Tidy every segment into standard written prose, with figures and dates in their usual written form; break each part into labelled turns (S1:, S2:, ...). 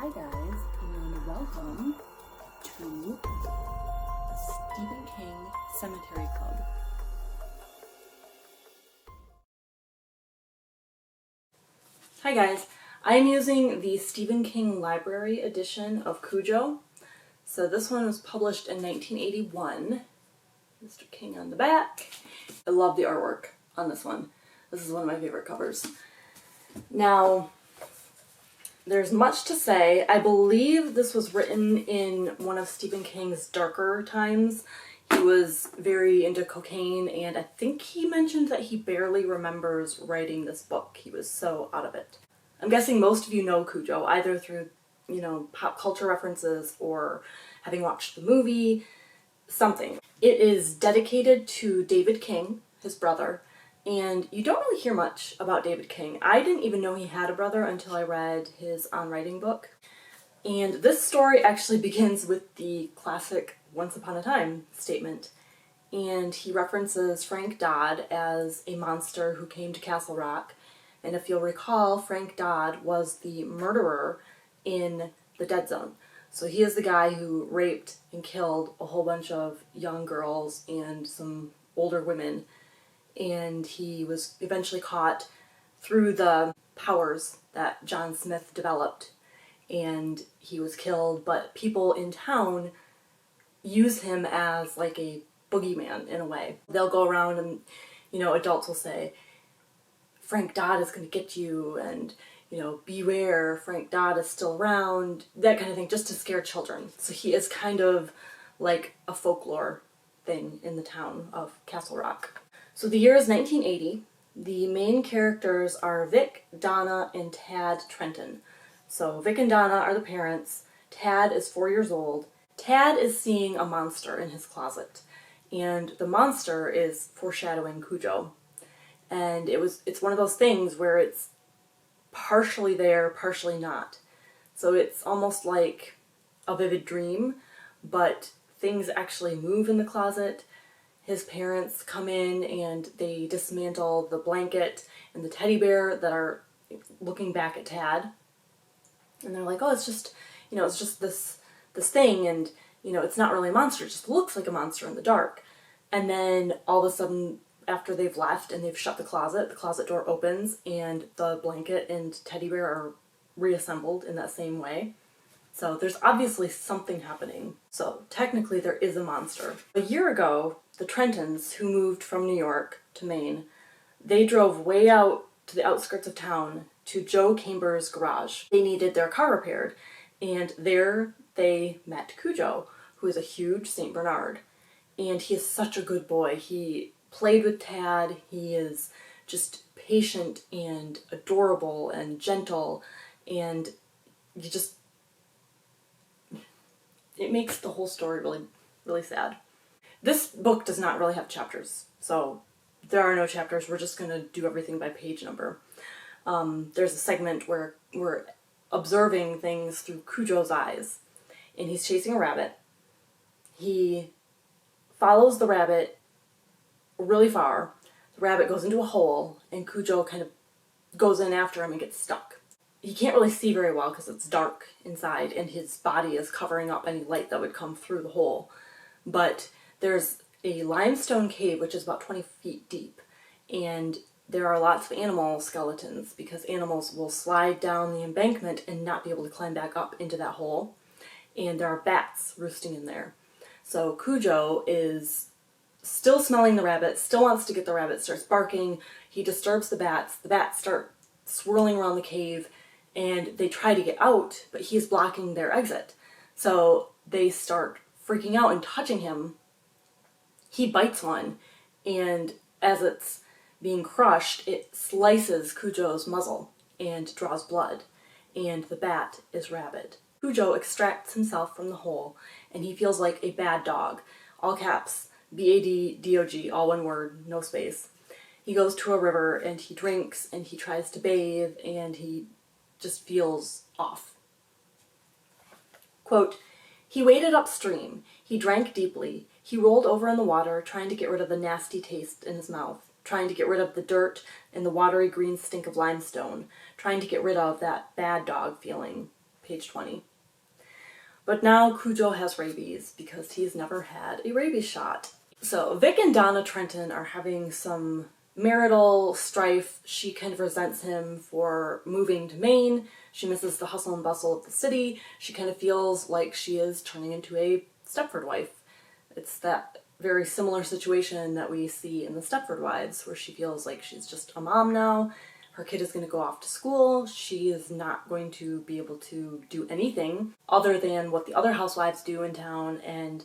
S1: Hi guys, and welcome to the Stephen King Sematary Club. Hi guys, I am using the Stephen King Library edition of Cujo. So this one was published in 1981. Mr. King on the back. I love the artwork on this one. This is one of my favorite covers. Now, there's much to say. I believe this was written in one of Stephen King's darker times. He was very into cocaine, and I think he mentioned that he barely remembers writing this book. He was so out of it. I'm guessing most of you know Cujo, either through, pop culture references or having watched the movie, something. It is dedicated to David King, his brother, and you don't really hear much about David King. I didn't even know he had a brother until I read his On Writing book. And this story actually begins with the classic Once Upon a Time statement. And he references Frank Dodd as a monster who came to Castle Rock. And if you'll recall, Frank Dodd was the murderer in the Dead Zone. So he is the guy who raped and killed a whole bunch of young girls and some older women. And he was eventually caught through the powers that John Smith developed. And he was killed, but people in town use him as like a boogeyman in a way. They'll go around and, adults will say, Frank Dodd is going to get you, and, beware, Frank Dodd is still around, that kind of thing, just to scare children. So he is kind of like a folklore thing in the town of Castle Rock. So the year is 1980. The main characters are Vic, Donna, and Tad Trenton. So Vic and Donna are the parents. Tad is 4 years old. Tad is seeing a monster in his closet, and the monster is foreshadowing Cujo. And it's one of those things where it's partially there, partially not. So it's almost like a vivid dream, but things actually move in the closet. His parents come in and they dismantle the blanket and the teddy bear that are looking back at Tad. And they're like, oh, it's just this thing, and, it's not really a monster, it just looks like a monster in the dark. And then all of a sudden, after they've left and they've shut the closet door opens and the blanket and teddy bear are reassembled in that same way. So there's obviously something happening. So technically there is a monster. A year ago, the Trentons, who moved from New York to Maine, they drove way out to the outskirts of town to Joe Camber's garage. They needed their car repaired, and there they met Cujo, who is a huge St. Bernard. And he is such a good boy. He played with Tad. He is just patient and adorable and gentle, and it makes the whole story really, really sad. This book does not really have chapters, so there are no chapters. We're just going to do everything by page number. There's a segment where we're observing things through Cujo's eyes, and he's chasing a rabbit. He follows the rabbit really far. The rabbit goes into a hole, and Cujo kind of goes in after him and gets stuck. He can't really see very well because it's dark inside, and his body is covering up any light that would come through the hole. But there's a limestone cave which is about 20 feet deep, and there are lots of animal skeletons because animals will slide down the embankment and not be able to climb back up into that hole. And there are bats roosting in there. So Cujo is still smelling the rabbit, still wants to get the rabbit, starts barking. He disturbs the bats. The bats start swirling around the cave, and they try to get out, but he's blocking their exit. So they start freaking out and touching him. He bites one, and as it's being crushed, it slices Cujo's muzzle and draws blood, and the bat is rabid. Cujo extracts himself from the hole, and he feels like a bad dog. All caps, B-A-D-D-O-G, all one word, no space. He goes to a river, and he drinks, and he tries to bathe, and he just feels off. Quote, he waded upstream. He drank deeply. He rolled over in the water, trying to get rid of the nasty taste in his mouth, trying to get rid of the dirt and the watery green stink of limestone, trying to get rid of that bad dog feeling. page 20. But now Cujo has rabies because he's never had a rabies shot. So Vic and Donna Trenton are having some marital strife. She kind of resents him for moving to Maine. She misses the hustle and bustle of the city. She kind of feels like she is turning into a Stepford wife. It's that very similar situation that we see in the Stepford Wives, where she feels like she's just a mom now. Her kid is going to go off to school. She is not going to be able to do anything other than what the other housewives do in town, and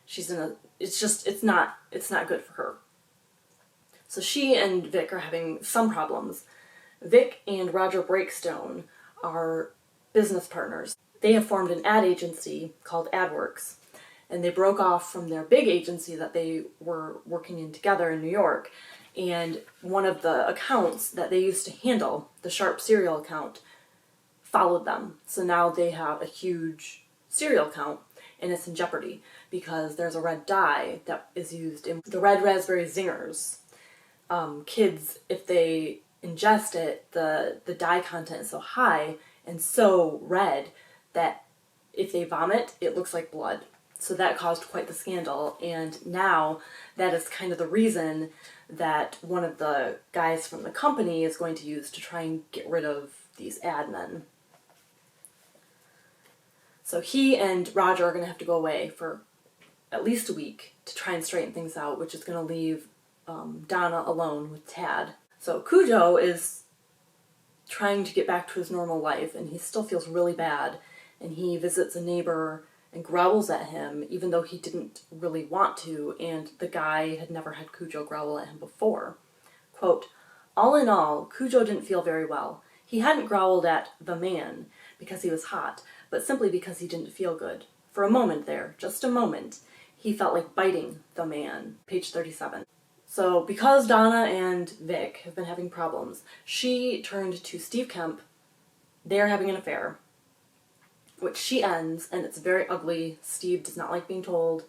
S1: she's in a, it's not good for her. So she and Vic are having some problems. Vic and Roger Breakstone are business partners. They have formed an ad agency called AdWorks, and they broke off from their big agency that they were working in together in New York. And one of the accounts that they used to handle, the Sharp cereal account, followed them. So now they have a huge cereal account, and it's in jeopardy because there's a red dye that is used in the Red Raspberry Zingers. Kids, if they ingest it, the dye content is so high and so red that if they vomit, it looks like blood. So that caused quite the scandal, and now that is kind of the reason that one of the guys from the company is going to use to try and get rid of these ad men. So he and Roger are going to have to go away for at least a week to try and straighten things out, which is going to leave Donna alone with Tad. So Cujo is trying to get back to his normal life, and he still feels really bad, and he visits a neighbor and growls at him, even though he didn't really want to, and the guy had never had Cujo growl at him before. Quote, "All in all, Cujo didn't feel very well. He hadn't growled at the man because he was hot, but simply because he didn't feel good. For a moment there, just a moment, he felt like biting the man." Page 37. So because Donna and Vic have been having problems, she turned to Steve Kemp. They're having an affair, which she ends, and it's very ugly. Steve does not like being told,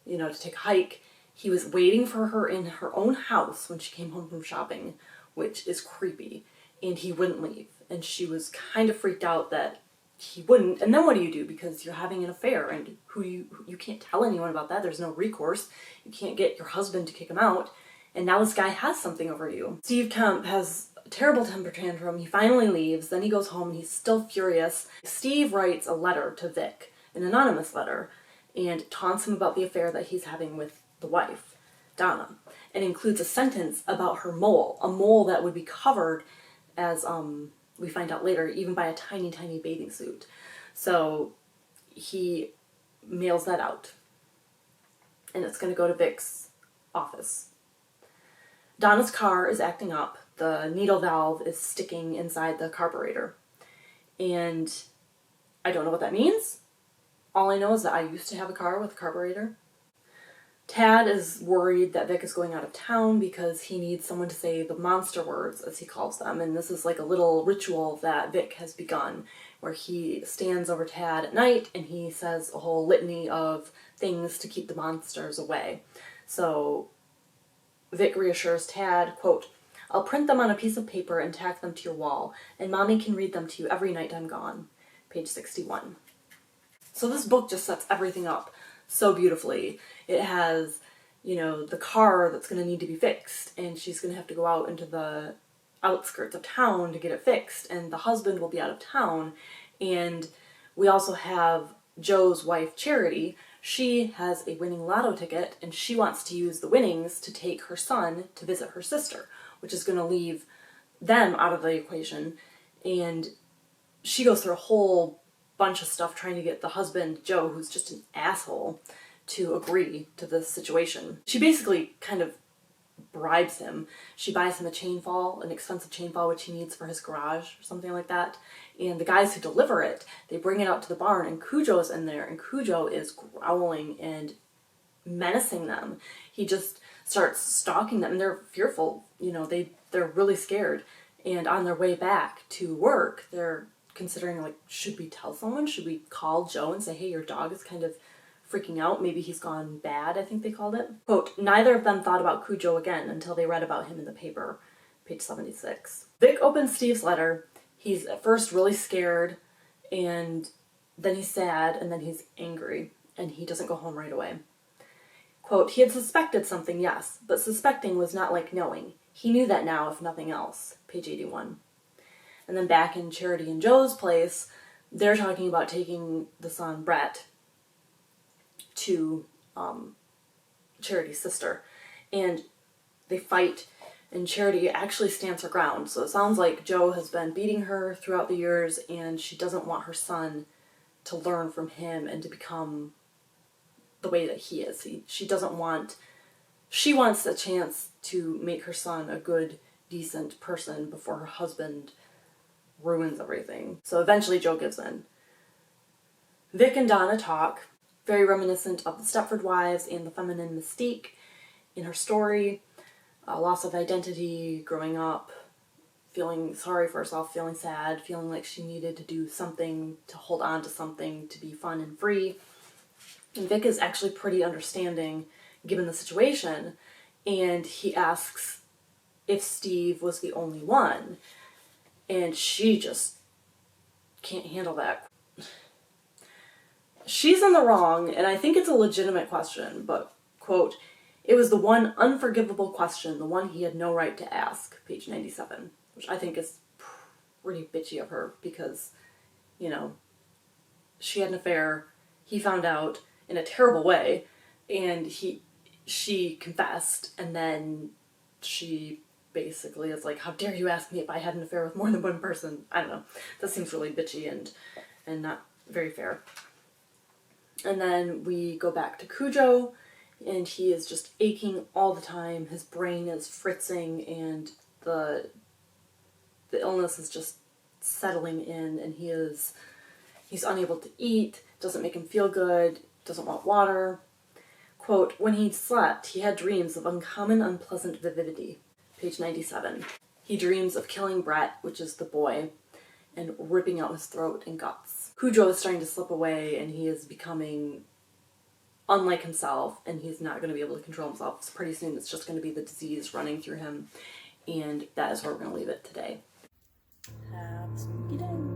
S1: to take a hike. He was waiting for her in her own house when she came home from shopping, which is creepy, and he wouldn't leave. And she was kind of freaked out that he wouldn't. And then what do you do? Because you're having an affair, and you can't tell anyone about that. There's no recourse. You can't get your husband to kick him out. And now this guy has something over you. Steve Kemp has a terrible temper tantrum. He finally leaves. Then he goes home and he's still furious. Steve writes a letter to Vic, an anonymous letter, and taunts him about the affair that he's having with the wife, Donna, and includes a sentence about her mole, a mole that would be covered, as we find out later, even by a tiny, tiny bathing suit. So he mails that out, and it's going to go to Vic's office. Donna's car is acting up. The needle valve is sticking inside the carburetor. And I don't know what that means. All I know is that I used to have a car with a carburetor. Tad is worried that Vic is going out of town because he needs someone to say the monster words, as he calls them. And this is like a little ritual that Vic has begun, where he stands over Tad at night and he says a whole litany of things to keep the monsters away. So Vic reassures Tad, quote, "I'll print them on a piece of paper and tack them to your wall, and Mommy can read them to you every night I'm gone." Page 61. So this book just sets everything up so beautifully. It has, the car that's going to need to be fixed, and she's going to have to go out into the outskirts of town to get it fixed, and the husband will be out of town. And we also have Joe's wife, Charity. She has a winning lotto ticket, and she wants to use the winnings to take her son to visit her sister, which is going to leave them out of the equation. And she goes through a whole bunch of stuff trying to get the husband, Joe, who's just an asshole, to agree to this situation. She basically kind of bribes him. She buys him an expensive chainsaw, which he needs for his garage or something like that. And the guys who deliver it, they bring it out to the barn, and Cujo's in there, and Cujo is growling and menacing them. He just starts stalking them, and they're fearful. They're really scared. And on their way back to work, they're considering, like, should we tell someone? Should we call Joe and say, hey, your dog is kind of freaking out. Maybe he's gone bad, I think they called it. Quote, "Neither of them thought about Cujo again until they read about him in the paper." Page 76. Vic opens Steve's letter. He's at first really scared, and then he's sad, and then he's angry, and he doesn't go home right away. Quote, he had suspected something, yes, but suspecting was not like knowing. He knew that now, if nothing else. Page 81. And then back in Charity and Joe's place, they're talking about taking the son, Brett, to Charity's sister. And they fight, and Charity actually stands her ground. So it sounds like Joe has been beating her throughout the years, and she doesn't want her son to learn from him and to become the way that he is. She wants a chance to make her son a good, decent person before her husband ruins everything. So eventually Joe gives in. Vic and Donna talk, very reminiscent of the Stepford Wives and the feminine mystique in her story. Loss of identity, growing up, feeling sorry for herself, feeling sad, feeling like she needed to do something to hold on to something, to be fun and free. And Vic is actually pretty understanding given the situation, and he asks if Steve was the only one, and she just can't handle that. She's in the wrong, and I think it's a legitimate question, but, quote, it was the one unforgivable question, the one he had no right to ask, page 97, which I think is pretty bitchy of her because, you know, she had an affair, he found out in a terrible way, and she confessed, and then she basically is like, how dare you ask me if I had an affair with more than one person? I don't know. That seems really bitchy and not very fair. And then we go back to Cujo, and he is just aching all the time. His brain is fritzing, and the illness is just settling in, and he's unable to eat, doesn't make him feel good, doesn't want water. Quote, when he slept, he had dreams of uncommon unpleasant vividity. Page 97. He dreams of killing Brett, which is the boy, and ripping out his throat and guts. Cujo is starting to slip away, and he is becoming unlike himself, and he's not going to be able to control himself. So pretty soon it's just going to be the disease running through him, and that is where we're going to leave it today. Have a spooky day.